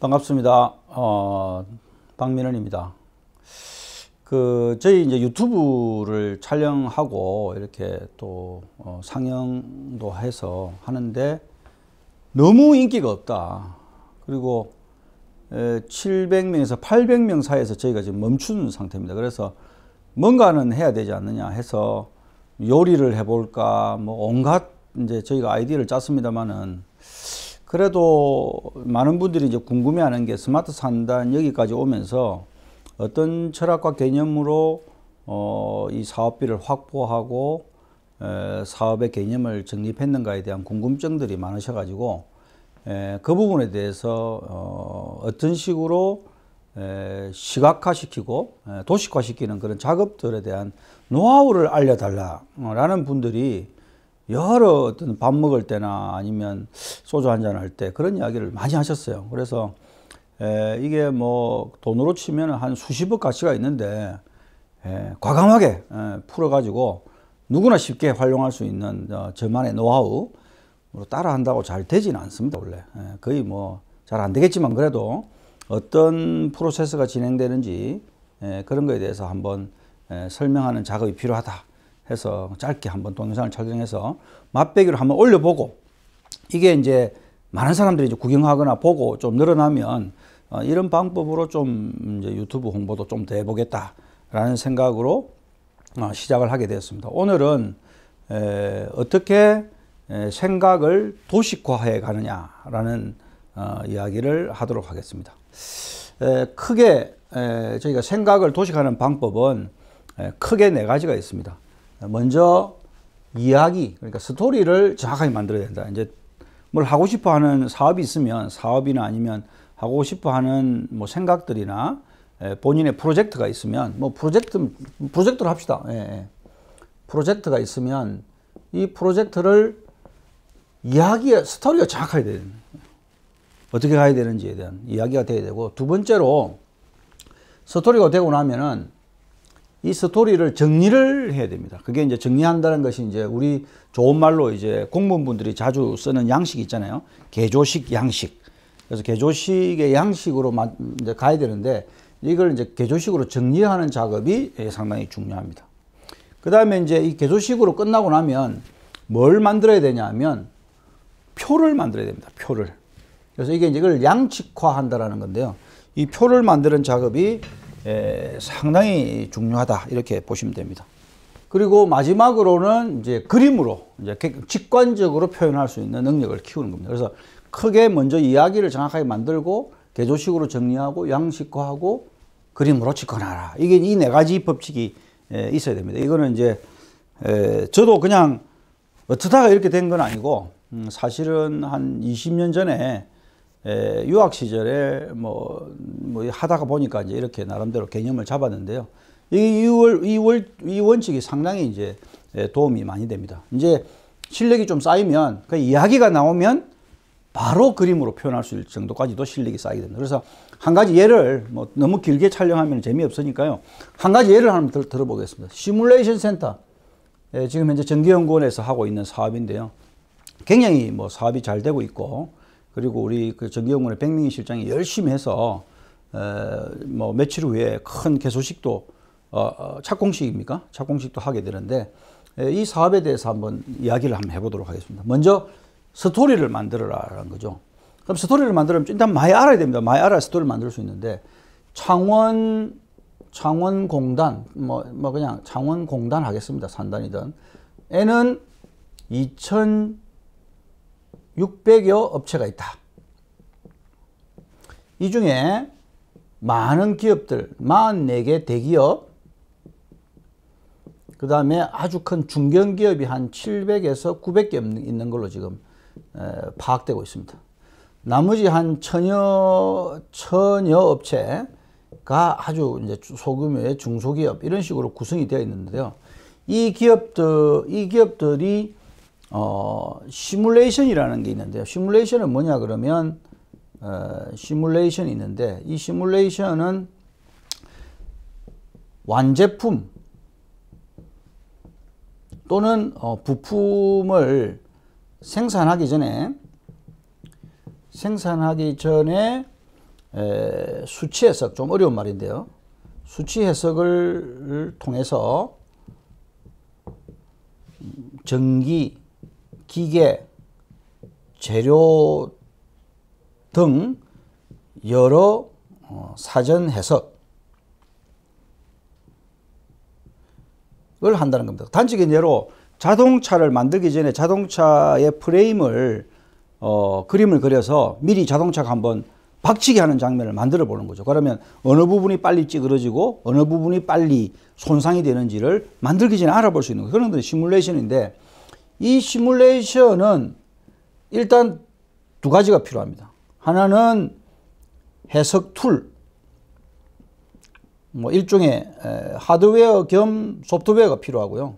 반갑습니다. 박민원입니다. 저희 이제 유튜브를 촬영하고 이렇게 또 상영도 해서 하는데 너무 인기가 없다. 그리고 700명에서 800명 사이에서 저희가 지금 멈춘 상태입니다. 그래서 뭔가는 해야 되지 않느냐 해서 요리를 해볼까, 뭐 온갖 이제 저희가 아이디어를 짰습니다만은 그래도 많은 분들이 이제 궁금해하는 게 스마트 산단 여기까지 오면서 어떤 철학과 개념으로 이 사업비를 확보하고 사업의 개념을 정립했는가에 대한 궁금증들이 많으셔가지고 그 부분에 대해서 어떤 식으로 시각화시키고 도식화시키는 그런 작업들에 대한 노하우를 알려달라라는 분들이 여러 어떤 밥 먹을 때나 아니면 소주 한잔 할 때 그런 이야기를 많이 하셨어요. 그래서 이게 뭐 돈으로 치면 한 수십억 가치가 있는데 과감하게 풀어가지고 누구나 쉽게 활용할 수 있는 저만의 노하우로 따라 한다고 잘 되지는 않습니다. 원래 거의 뭐 잘 안 되겠지만 그래도 어떤 프로세스가 진행되는지 그런 거에 대해서 한번 설명하는 작업이 필요하다 해서 짧게 한번 동영상을 촬영해서 맛배기로 한번 올려보고, 이게 이제 많은 사람들이 이제 구경하거나 보고 좀 늘어나면 이런 방법으로 좀 이제 유튜브 홍보도 좀 더 해보겠다라는 생각으로 시작을 하게 되었습니다. 오늘은 어떻게 생각을 도식화해 가느냐라는 이야기를 하도록 하겠습니다. 크게 저희가 생각을 도식하는 방법은 크게 네 가지가 있습니다. 먼저 이야기, 그러니까 스토리를 정확하게 만들어야 된다. 이제 뭘 하고 싶어 하는 사업이 있으면 사업이나 아니면 하고 싶어 하는 뭐 생각들이나 본인의 프로젝트가 있으면 뭐 프로젝트를 합시다. 프로젝트가 있으면 이 프로젝트를 스토리가 정확하게 돼야 됩니다. 어떻게 가야 되는지에 대한 이야기가 돼야 되고, 두 번째로 스토리가 되고 나면은 이 스토리를 정리를 해야 됩니다. 그게 이제 정리한다는 것이 이제 우리 좋은 말로 이제 공무원분들이 자주 쓰는 양식이 있잖아요. 개조식 양식. 그래서 개조식의 양식으로 이제 가야 되는데, 이걸 이제 개조식으로 정리하는 작업이 상당히 중요합니다. 그 다음에 이제 이 개조식으로 끝나고 나면 뭘 만들어야 되냐 하면 표를 만들어야 됩니다. 표를. 그래서 이게 이제 이걸 양식화 한다라는 건데요. 이 표를 만드는 작업이 상당히 중요하다 이렇게 보시면 됩니다. 그리고 마지막으로는 이제 그림으로 이제 직관적으로 표현할 수 있는 능력을 키우는 겁니다. 그래서 크게 먼저 이야기를 정확하게 만들고 개조식으로 정리하고 양식화하고 그림으로 직관하라. 이게 이 네 가지 법칙이 있어야 됩니다. 이거는 이제 저도 그냥 어쩌다가 이렇게 된 건 아니고 사실은 한 20년 전에 유학 시절에 뭐 하다가 보니까 이제 이렇게 나름대로 개념을 잡았는데요. 이 원칙이 상당히 이제 도움이 많이 됩니다. 이제 실력이 좀 쌓이면 그 이야기가 나오면 바로 그림으로 표현할 수 있을 정도까지도 실력이 쌓이게 됩니다. 그래서 한 가지 예를 뭐 너무 길게 촬영하면 재미없으니까요. 한 가지 예를 한번 들어보겠습니다. 시뮬레이션 센터. 지금 현재 전기연구원에서 하고 있는 사업인데요. 굉장히 뭐 사업이 잘 되고 있고, 그리고 우리 그 전기연구원의 백민희 실장이 열심히 해서 뭐 며칠 후에 큰 개소식도 착공식입니까? 착공식도 하게 되는데, 이 사업에 대해서 한번 이야기를 한번 해보도록 하겠습니다. 먼저 스토리를 만들어라라는 거죠. 그럼 스토리를 만들려면 일단 많이 알아야 됩니다. 많이 알아야 스토리를 만들 수 있는데, 창원공단 그냥 창원공단 하겠습니다. 산단이든 에는 2,600여 업체가 있다. 이 중에 많은 기업들, 44개 대기업, 그 다음에 아주 큰 중견기업이 한 700에서 900개 있는 걸로 지금 파악되고 있습니다. 나머지 한 천여 업체가 아주 이제 소규모의 중소기업 이런 식으로 구성이 되어 있는데요. 이 기업들이 시뮬레이션이라는 게 있는데요. 시뮬레이션은 뭐냐 그러면 시뮬레이션이 있는데, 이 시뮬레이션은 완제품 또는 부품을 생산하기 전에 수치 해석, 좀 어려운 말인데요. 수치 해석을 통해서 전기, 기계, 재료 등 여러 사전 해석을 한다는 겁니다. 단적인 예로 자동차를 만들기 전에 자동차의 프레임을 그림을 그려서 미리 자동차가 한번 박치기 하는 장면을 만들어 보는 거죠. 그러면 어느 부분이 빨리 찌그러지고 어느 부분이 빨리 손상이 되는지를 만들기 전에 알아볼 수 있는 거예요. 그런 것들이 시뮬레이션인데, 이 시뮬레이션은 일단 두 가지가 필요합니다. 하나는 해석 툴, 뭐 일종의 하드웨어 겸 소프트웨어가 필요하고요.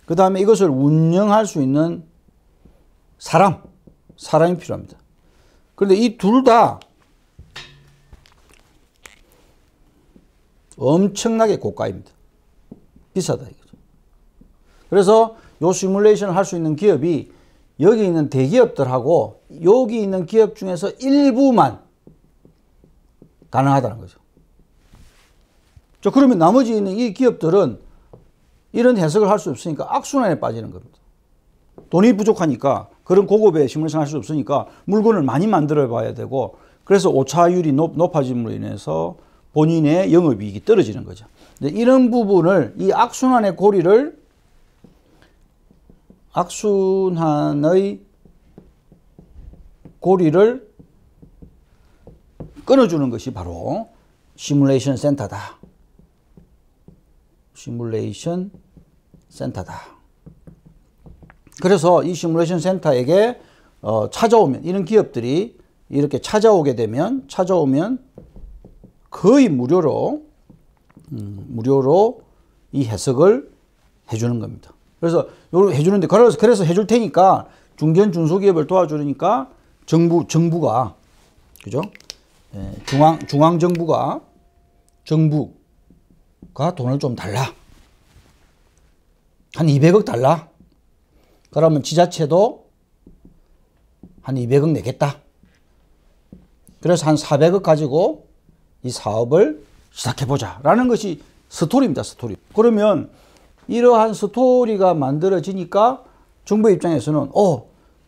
그 다음에 이것을 운영할 수 있는 사람이 필요합니다. 그런데 이 둘 다 엄청나게 고가입니다. 비싸다 이거죠. 그래서 이 시뮬레이션을 할 수 있는 기업이 여기 있는 대기업들하고 여기 있는 기업 중에서 일부만 가능하다는 거죠. 자, 그러면 나머지 있는 이 기업들은 이런 해석을 할 수 없으니까 악순환에 빠지는 겁니다. 돈이 부족하니까, 그런 고급의 시뮬레이션 할 수 없으니까 물건을 많이 만들어 봐야 되고, 그래서 오차율이 높아짐으로 인해서 본인의 영업이익이 떨어지는 거죠. 이런 부분을, 이 악순환의 고리를 끊어주는 것이 바로 시뮬레이션 센터다. 시뮬레이션 센터다. 그래서 이 시뮬레이션 센터에게 찾아오면, 이런 기업들이 이렇게 찾아오면 거의 무료로 이 해석을 해주는 겁니다. 그래서 요렇게 해주는데, 그래서 해줄 테니까 중견 중소기업을 도와주니까 정부가, 그죠? 중앙 정부가 돈을 좀 달라. 한 200억 달라. 그러면 지자체도 한 200억 내겠다. 그래서 한 400억 가지고 이 사업을 시작해보자 라는 것이 스토리입니다. 스토리. 그러면 이러한 스토리가 만들어지니까 정부 입장에서는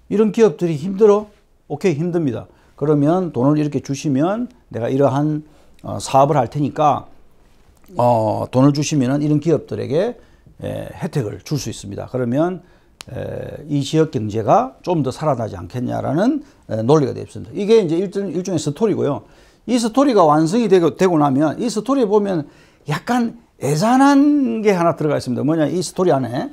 이런 기업들이 힘들어? 오케이, 힘듭니다. 그러면 돈을 이렇게 주시면 내가 이러한 사업을 할 테니까 돈을 주시면 이런 기업들에게 혜택을 줄 수 있습니다. 그러면 이 지역 경제가 좀 더 살아나지 않겠냐라는 논리가 되어 있습니다. 이게 이제 일종의 스토리고요. 이 스토리가 완성이 되고 나면, 이 스토리에 보면 약간 애잔한 게 하나 들어가 있습니다. 뭐냐, 이 스토리 안에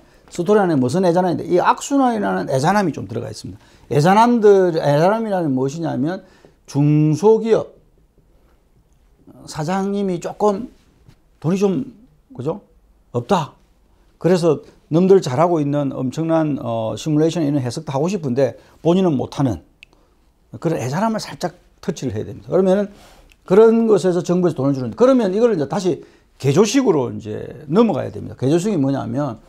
무슨 애잔함인데, 이 악순환이라는 애잔함이 좀 들어가 있습니다. 애잔함이라는 무엇이냐면, 중소기업 사장님이 조금 돈이 좀, 그죠? 없다. 그래서 남들 잘하고 있는 엄청난 시뮬레이션 이런 해석도 하고 싶은데 본인은 못하는 그런 애잔함을 살짝 터치를 해야 됩니다. 그러면은 그런 것에서 정부에서 돈을 주는데, 그러면 이걸 이제 다시 개조식으로 이제 넘어가야 됩니다. 개조식이 뭐냐면,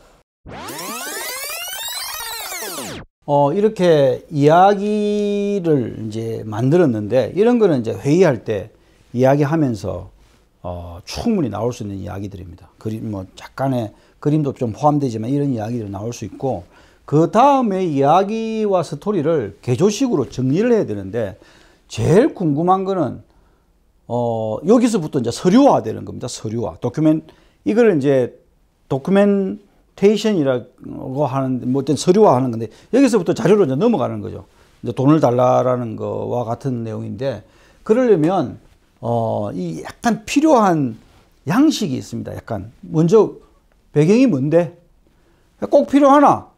이렇게 이야기를 이제 만들었는데, 이런 거는 이제 회의할 때 이야기하면서 충분히 나올 수 있는 이야기들입니다. 약간의 그림도 좀 포함되지만 이런 이야기들이 나올 수 있고, 그 다음에 이야기와 스토리를 개조식으로 정리를 해야 되는데, 제일 궁금한 거는 여기서부터 이제 서류화 되는 겁니다. 서류화. 이거를 이제 도큐멘테이션이라고 하는데, 뭐 어떤 서류화 하는 건데, 여기서부터 자료로 이제 넘어가는 거죠. 이제 돈을 달라라는 거와 같은 내용인데, 그러려면 이 약간 필요한 양식이 있습니다. 약간 먼저 배경이 뭔데? 꼭 필요하나?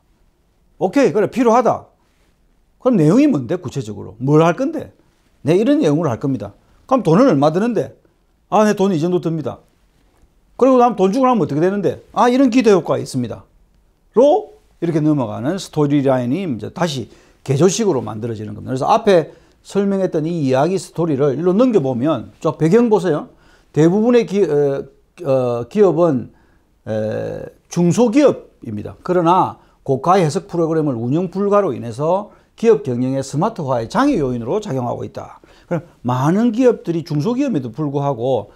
오케이, 그래, 필요하다. 그럼 내용이 뭔데? 구체적으로 뭘 할 건데? 네, 이런 내용으로 할 겁니다. 그럼 돈은 얼마 드는데? 내 돈 이 정도 듭니다. 그리고 다음 돈 주고 나면 어떻게 되는데? 이런 기대 효과가 있습니다. 로 이렇게 넘어가는 스토리라인이 이제 다시 개조식으로 만들어지는 겁니다. 그래서 앞에 설명했던 이 이야기 스토리를 일로 넘겨보면, 저 배경 보세요. 대부분의 기업은 중소기업입니다. 그러나 고가 해석 프로그램을 운영 불가로 인해서 기업 경영의 스마트화의 장애 요인으로 작용하고 있다. 그럼 많은 기업들이 중소기업에도 불구하고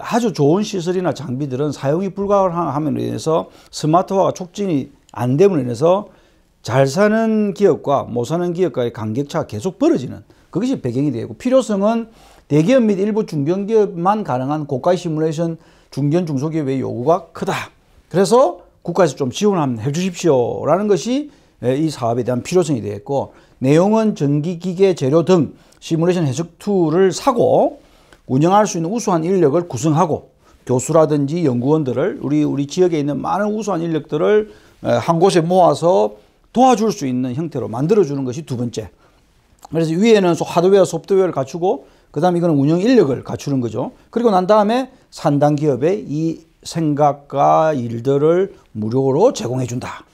아주 좋은 시설이나 장비들은 사용이 불가함으로 인해서 스마트화가 촉진이 안 됨으로 인해서 잘 사는 기업과 못 사는 기업과의 간격차가 계속 벌어지는 그것이 배경이 되고, 필요성은 대기업 및 일부 중견기업만 가능한 고가의 시뮬레이션 중견 중소기업의 요구가 크다. 그래서 국가에서 좀 지원 해 주십시오라는 것이 이 사업에 대한 필요성이 되겠고, 내용은 전기기계 재료 등 시뮬레이션 해석 툴을 사고 운영할 수 있는 우수한 인력을 구성하고, 교수라든지 연구원들을 우리 지역에 있는 많은 우수한 인력들을 한 곳에 모아서 도와줄 수 있는 형태로 만들어주는 것이 두 번째. 그래서 위에는 하드웨어, 소프트웨어를 갖추고, 그 다음에 이거는 운영 인력을 갖추는 거죠. 그리고 난 다음에 산당 기업에 이 생각과 일들을 무료로 제공해 준다.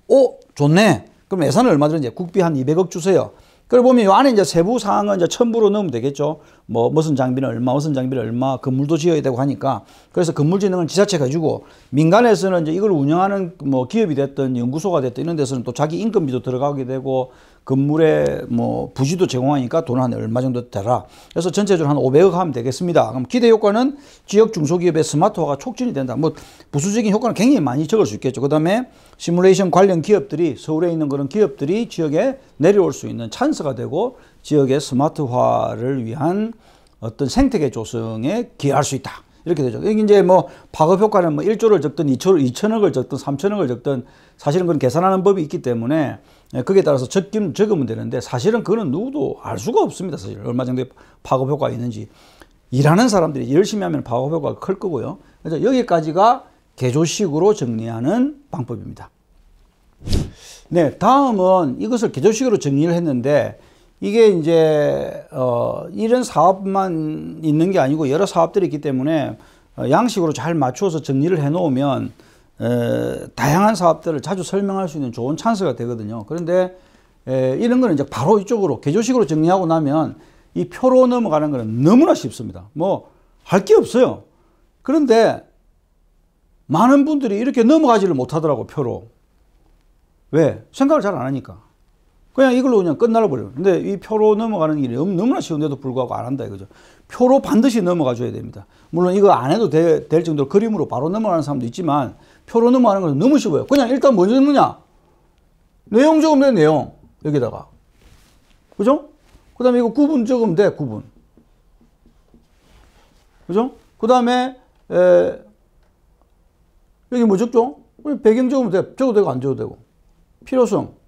오, 좋네. 그럼 예산을 얼마 들었는지 국비 한 200억 주세요. 그래 보면 이 안에 이제 세부 사항은 이제 첨부로 넣으면 되겠죠. 뭐 무슨 장비는 얼마, 무슨 장비는 얼마, 건물도 지어야 되고 하니까. 그래서 건물 짓는 건 지자체가 주고, 민간에서는 이제 이걸 운영하는 뭐 기업이 됐든 연구소가 됐든 이런 데서는 또 자기 인건비도 들어가게 되고, 건물에 뭐 부지도 제공하니까 돈 한 얼마 정도 되라. 그래서 전체적으로 한 500억 하면 되겠습니다. 그럼 기대 효과는 지역 중소기업의 스마트화가 촉진이 된다. 뭐 부수적인 효과는 굉장히 많이 적을 수 있겠죠. 그 다음에 시뮬레이션 관련 기업들이, 서울에 있는 그런 기업들이 지역에 내려올 수 있는 찬스가 되고, 지역의 스마트화를 위한 어떤 생태계 조성에 기여할 수 있다. 이렇게 되죠. 여기 이제 뭐 파급 효과는 뭐 1조를 적든 2천억을 적든 3천억을 적든 사실은 그건 계산하는 법이 있기 때문에 거기에 따라서 적으면 되는데, 사실은 그거는 누구도 알 수가 없습니다. 사실 얼마 정도의 파급 효과가 있는지. 일하는 사람들이 열심히 하면 파급 효과가 클 거고요. 그래서 여기까지가 개조식으로 정리하는 방법입니다. 네, 다음은 이것을 개조식으로 정리를 했는데, 이게 이제 이런 사업만 있는 게 아니고 여러 사업들이 있기 때문에 양식으로 잘 맞추어서 정리를 해 놓으면 다양한 사업들을 자주 설명할 수 있는 좋은 찬스가 되거든요. 그런데 이런 거는 이제 바로 이쪽으로 개조식으로 정리하고 나면 이 표로 넘어가는 거는 너무나 쉽습니다. 뭐 할 게 없어요. 그런데 많은 분들이 이렇게 넘어가지를 못하더라고, 표로. 왜? 생각을 잘 안 하니까. 그냥 이걸로 그냥 끝날라 버려요. 근데 이 표로 넘어가는 일이 너무나 쉬운데도 불구하고 안 한다 이거죠. 표로 반드시 넘어가 줘야 됩니다. 물론 이거 안 해도 될 정도로 그림으로 바로 넘어가는 사람도 있지만, 표로 넘어가는 것은 너무 쉬워요. 그냥 일단 뭐 적느냐? 내용 적으면 돼, 내용. 여기다가. 그죠? 그 다음에 이거 구분 적으면 돼, 구분. 그죠? 그 다음에, 여기 뭐 적죠? 배경 적으면 돼. 적어도 되고 안 적어도 되고. 필요성.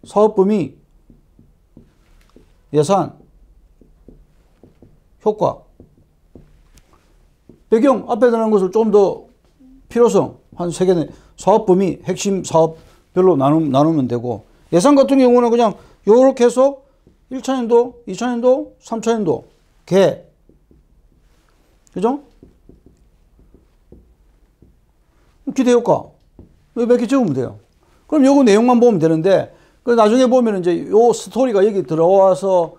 사업 범위, 예산, 효과, 배경, 앞에 들어가는 것을 좀 더 필요성, 한 3개, 사업 범위, 핵심 사업별로 나누면 되고, 예산 같은 경우는 그냥 요렇게 해서 1차년도, 2차년도, 3차년도, 개. 그죠? 기대 효과. 몇 개 적으면 돼요. 그럼 요거 내용만 보면 되는데, 나중에 보면 이제 요 스토리가 여기 들어와서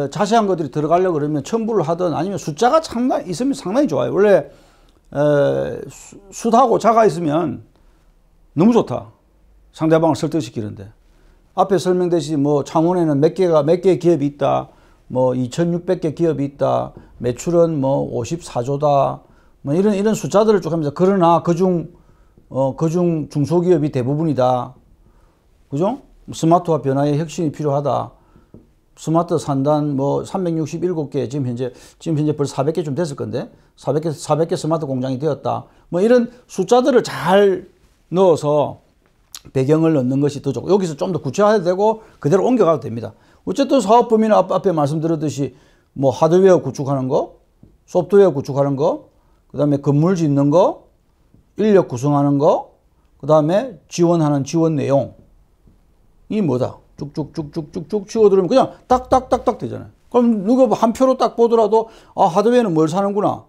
자세한 것들이 들어가려고 그러면 첨부를 하든 아니면 숫자가 있으면 상당히 좋아요. 원래 숫하고 자가 있으면 너무 좋다. 상대방을 설득시키는데. 앞에 설명되시 뭐 창원에는 몇 개의 기업이 있다. 뭐 2,600개 기업이 있다. 매출은 뭐 54조다. 뭐 이런 숫자들을 쭉 하면서, 그러나 그중 중소기업이 대부분이다. 그죠? 스마트화 변화의 혁신이 필요하다. 스마트 산단 뭐 367개, 지금 현재 벌써 400개 좀 됐을 건데, 400개 스마트 공장이 되었다. 뭐 이런 숫자들을 잘 넣어서 배경을 넣는 것이 더 좋고, 여기서 좀 더 구체화해도 되고 그대로 옮겨가도 됩니다. 어쨌든 사업 범위는 앞에 말씀드렸듯이 뭐 하드웨어 구축하는 거, 소프트웨어 구축하는 거, 그 다음에 건물 짓는 거, 인력 구성하는 거, 그 다음에 지원하는 지원 내용. 이 뭐다? 쭉쭉쭉쭉쭉쭉 치워들으면 그냥 딱딱딱딱 되잖아요. 그럼 누가 한 표로 딱 보더라도, 아, 하드웨어는 뭘 사는구나.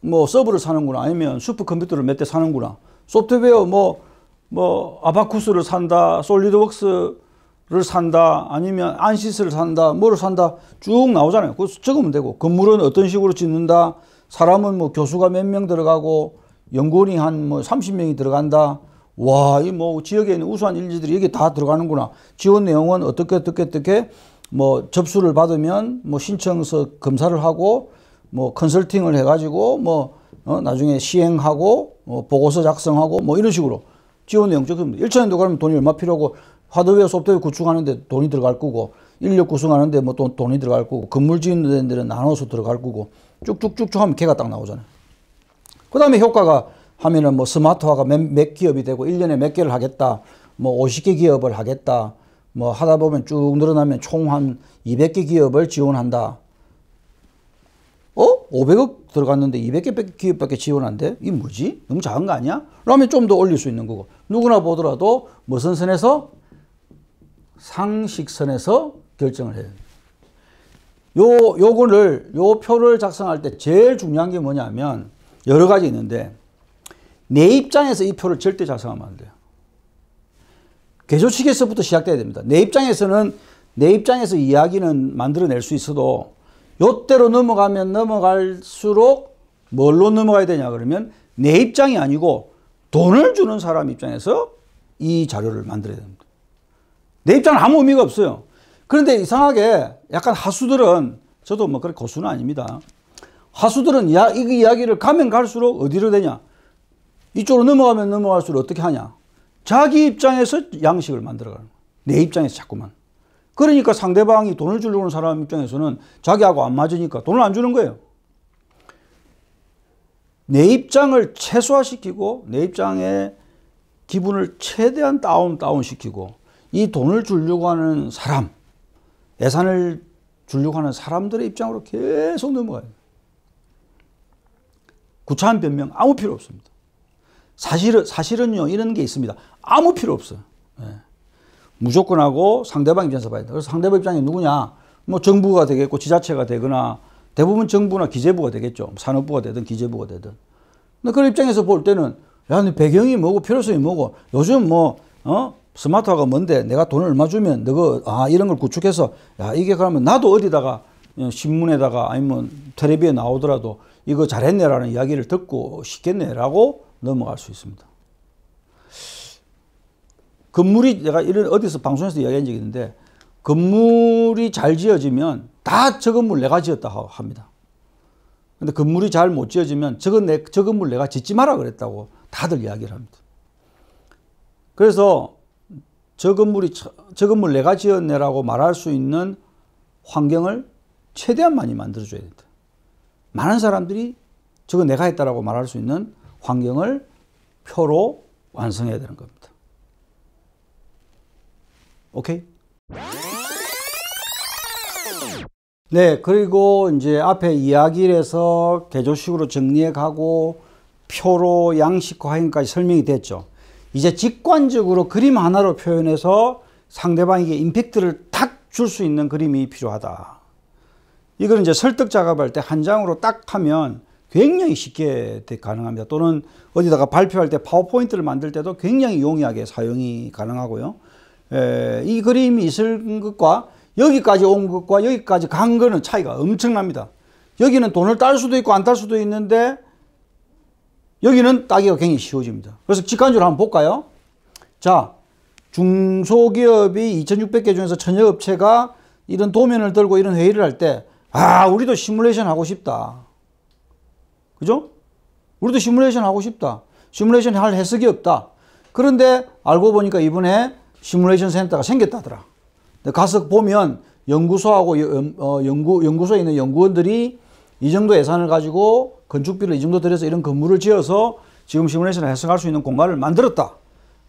뭐 서버를 사는구나. 아니면 슈퍼컴퓨터를 몇 대 사는구나. 소프트웨어 뭐 아바쿠스를 산다. 솔리드웍스를 산다. 아니면 안시스를 산다. 뭐를 산다. 쭉 나오잖아요. 그거 적으면 되고, 건물은 어떤 식으로 짓는다. 사람은 뭐 교수가 몇 명 들어가고, 연구원이 한 뭐 30명이 들어간다. 와, 이 뭐 지역에 있는 우수한 인재들이 여기 다 들어가는구나. 지원 내용은 어떻게 뭐 접수를 받으면 뭐 신청서 검사를 하고 뭐 컨설팅을 해가지고 뭐 나중에 시행하고 보고서 작성하고 뭐 이런 식으로 지원 내용 적습니다. 1천년도 가면 돈이 얼마 필요하고 하드웨어 소프트웨어 구축하는데 돈이 들어갈 거고 인력 구성하는데 뭐 돈이 들어갈 거고 건물 짓는 데는 나눠서 들어갈 거고 쭉쭉쭉쭉 하면 개가 딱 나오잖아요. 그 다음에 효과가 하면은 뭐 스마트화가 몇 기업이 되고 1년에 몇 개를 하겠다. 뭐 50개 기업을 하겠다. 뭐 하다 보면 쭉 늘어나면 총 한 200개 기업을 지원한다. 500억 들어갔는데 200개 기업밖에 지원한대? 이게 뭐지? 너무 작은 거 아니야? 그러면 좀 더 올릴 수 있는 거고. 누구나 보더라도 무슨 선에서? 상식선에서 결정을 해요. 요 표를 작성할 때 제일 중요한 게 뭐냐면 여러 가지 있는데 내 입장에서 이 표를 절대 작성하면 안 돼요. 개조식에서부터 시작돼야 됩니다. 내 입장에서 이야기는 만들어낼 수 있어도 요때로 넘어가면 넘어갈수록 뭘로 넘어가야 되냐 그러면 내 입장이 아니고 돈을 주는 사람 입장에서 이 자료를 만들어야 됩니다. 내 입장은 아무 의미가 없어요. 그런데 이상하게 약간 하수들은 저도 뭐 그렇게 고수는 아닙니다. 하수들은 이 이야기를 가면 갈수록 어디로 되냐? 이쪽으로 넘어가면 넘어갈수록 어떻게 하냐? 자기 입장에서 양식을 만들어가는 거예요. 내 입장에서 자꾸만. 그러니까 상대방이 돈을 주려고 하는 사람 입장에서는 자기하고 안 맞으니까 돈을 안 주는 거예요. 내 입장을 최소화시키고 내 입장의 기분을 최대한 다운시키고 이 돈을 주려고 하는 사람, 예산을 주려고 하는 사람들의 입장으로 계속 넘어가요. 구차한 변명 아무 필요 없습니다. 사실은요 이런 게 있습니다. 아무 필요 없어요. 네. 무조건 하고 상대방 입장에서 봐야 돼. 그래서 상대방 입장이 누구냐? 뭐 정부가 되겠고 지자체가 되거나 대부분 정부나 기재부가 되겠죠. 산업부가 되든 기재부가 되든. 근데 그 입장에서 볼 때는 야, 너 배경이 뭐고 필요성이 뭐고 요즘 뭐 스마트화가 뭔데 내가 돈을 얼마 주면 너가 이런 걸 구축해서 야 이게 그러면 나도 어디다가 신문에다가 아니면 텔레비에 나오더라도 이거 잘했네라는 이야기를 듣고 싶겠네라고 넘어갈 수 있습니다. 건물이 내가 이런 어디서 방송에서 이야기한 적이 있는데 건물이 잘 지어지면 다 저 건물 내가 지었다 합니다. 근데 건물이 잘 못 지어지면 저 건물 내가 짓지 마라 그랬다고 다들 이야기를 합니다. 그래서 저 건물 내가 지었네라고 말할 수 있는 환경을 최대한 많이 만들어줘야 된다. 많은 사람들이 저거 내가 했다라고 말할 수 있는 환경을 표로 완성해야 되는 겁니다. 오케이? 네, 그리고 이제 앞에 이야기를 해서 개조식으로 정리해 가고 표로 양식화까지 설명이 됐죠. 이제 직관적으로 그림 하나로 표현해서 상대방에게 임팩트를 탁 줄 수 있는 그림이 필요하다. 이거는 이제 설득 작업할 때 한 장으로 딱 하면 굉장히 쉽게 가능합니다. 또는 어디다가 발표할 때 파워포인트를 만들 때도 굉장히 용이하게 사용이 가능하고요. 이 그림이 있을 것과 여기까지 온 것과 여기까지 간 거는 차이가 엄청납니다. 여기는 돈을 딸 수도 있고 안 딸 수도 있는데 여기는 따기가 굉장히 쉬워집니다. 그래서 직관적으로 한번 볼까요? 자, 중소기업이 2,600개 중에서 1000여 업체가 이런 도면을 들고 이런 회의를 할 때 우리도 시뮬레이션 하고 싶다. 그죠? 우리도 시뮬레이션 하고 싶다. 시뮬레이션 할 해석이 없다. 그런데 알고 보니까 이번에 시뮬레이션 센터가 생겼다더라. 가서 보면 연구소하고 연구소에 있는 연구원들이 이 정도 예산을 가지고 건축비를 이 정도 들여서 이런 건물을 지어서 지금 시뮬레이션을 해석할 수 있는 공간을 만들었다.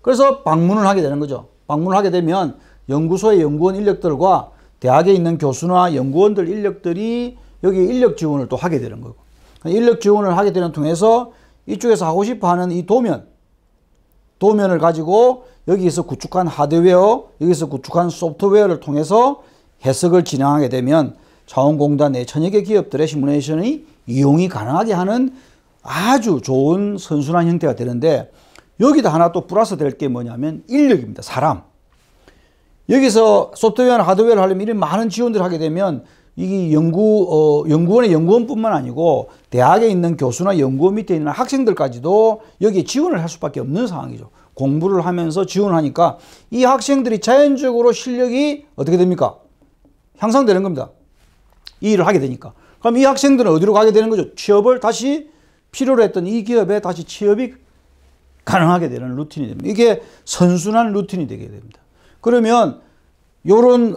그래서 방문을 하게 되는 거죠. 방문을 하게 되면 연구소의 연구원 인력들과 대학에 있는 교수나 연구원들 인력들이 여기 인력 지원을 또 하게 되는 거고. 인력 지원을 하게 되는 통해서 이쪽에서 하고 싶어 하는 이 도면을 가지고 여기서 구축한 하드웨어, 여기서 구축한 소프트웨어를 통해서 해석을 진행하게 되면 자원공단 내 1000여 개 기업들의 시뮬레이션이 이용이 가능하게 하는 아주 좋은 선순환 형태가 되는데 여기다 하나 또 플러스 될 게 뭐냐면 인력입니다. 사람. 여기서 소프트웨어나 하드웨어를 하려면 이런 많은 지원들을 하게 되면 이 연구원의 연구원뿐만 아니고 대학에 있는 교수나 연구원 밑에 있는 학생들까지도 여기에 지원을 할 수밖에 없는 상황이죠. 공부를 하면서 지원하니까 이 학생들이 자연적으로 실력이 어떻게 됩니까? 향상되는 겁니다. 이 일을 하게 되니까. 그럼 이 학생들은 어디로 가게 되는 거죠? 취업을 다시 필요로 했던 이 기업에 다시 취업이 가능하게 되는 루틴이 됩니다. 이게 선순환 루틴이 되게 됩니다. 그러면 요런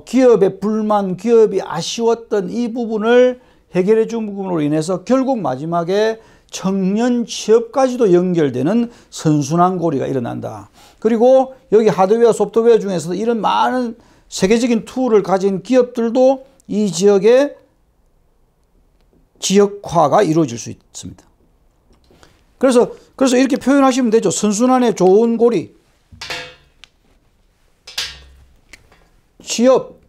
기업의 불만, 기업이 아쉬웠던 이 부분을 해결해 준 부분으로 인해서 결국 마지막에 청년 취업까지도 연결되는 선순환 고리가 일어난다. 그리고 여기 하드웨어, 소프트웨어 중에서도 이런 많은 세계적인 툴을 가진 기업들도 이 지역의 지역화가 이루어질 수 있습니다. 그래서 이렇게 표현하시면 되죠. 선순환의 좋은 고리. 취업,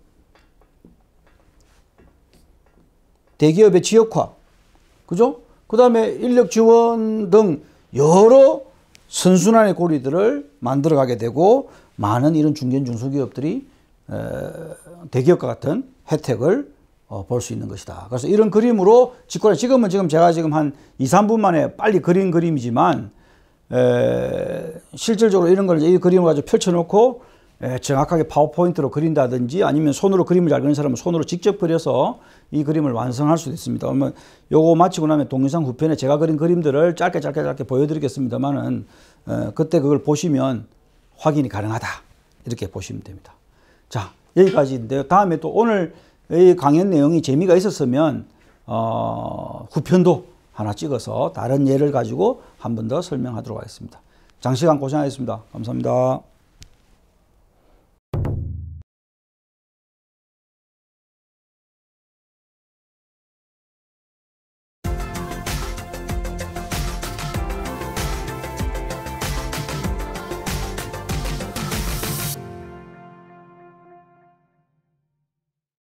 대기업의 지역화, 그죠? 그 다음에 인력 지원 등 여러 선순환의 고리들을 만들어가게 되고 많은 이런 중견 중소기업들이 대기업과 같은 혜택을 볼 수 있는 것이다. 그래서 이런 그림으로 지금은 제가 한 2, 3분 만에 빨리 그린 그림이지만 실질적으로 이런 걸 이 그림을 가지고 펼쳐놓고 정확하게 파워포인트로 그린다든지 아니면 손으로 그림을 잘 그리는 사람은 손으로 직접 그려서 이 그림을 완성할 수도 있습니다. 그러면 요거 마치고 나면 동영상 후편에 제가 그린 그림들을 짧게 보여드리겠습니다만은 그때 그걸 보시면 확인이 가능하다. 이렇게 보시면 됩니다. 자, 여기까지인데요. 다음에 또 오늘 이 강연 내용이 재미가 있었으면 후편도 하나 찍어서 다른 예를 가지고 한 번 더 설명하도록 하겠습니다. 장시간 고생하셨습니다. 감사합니다.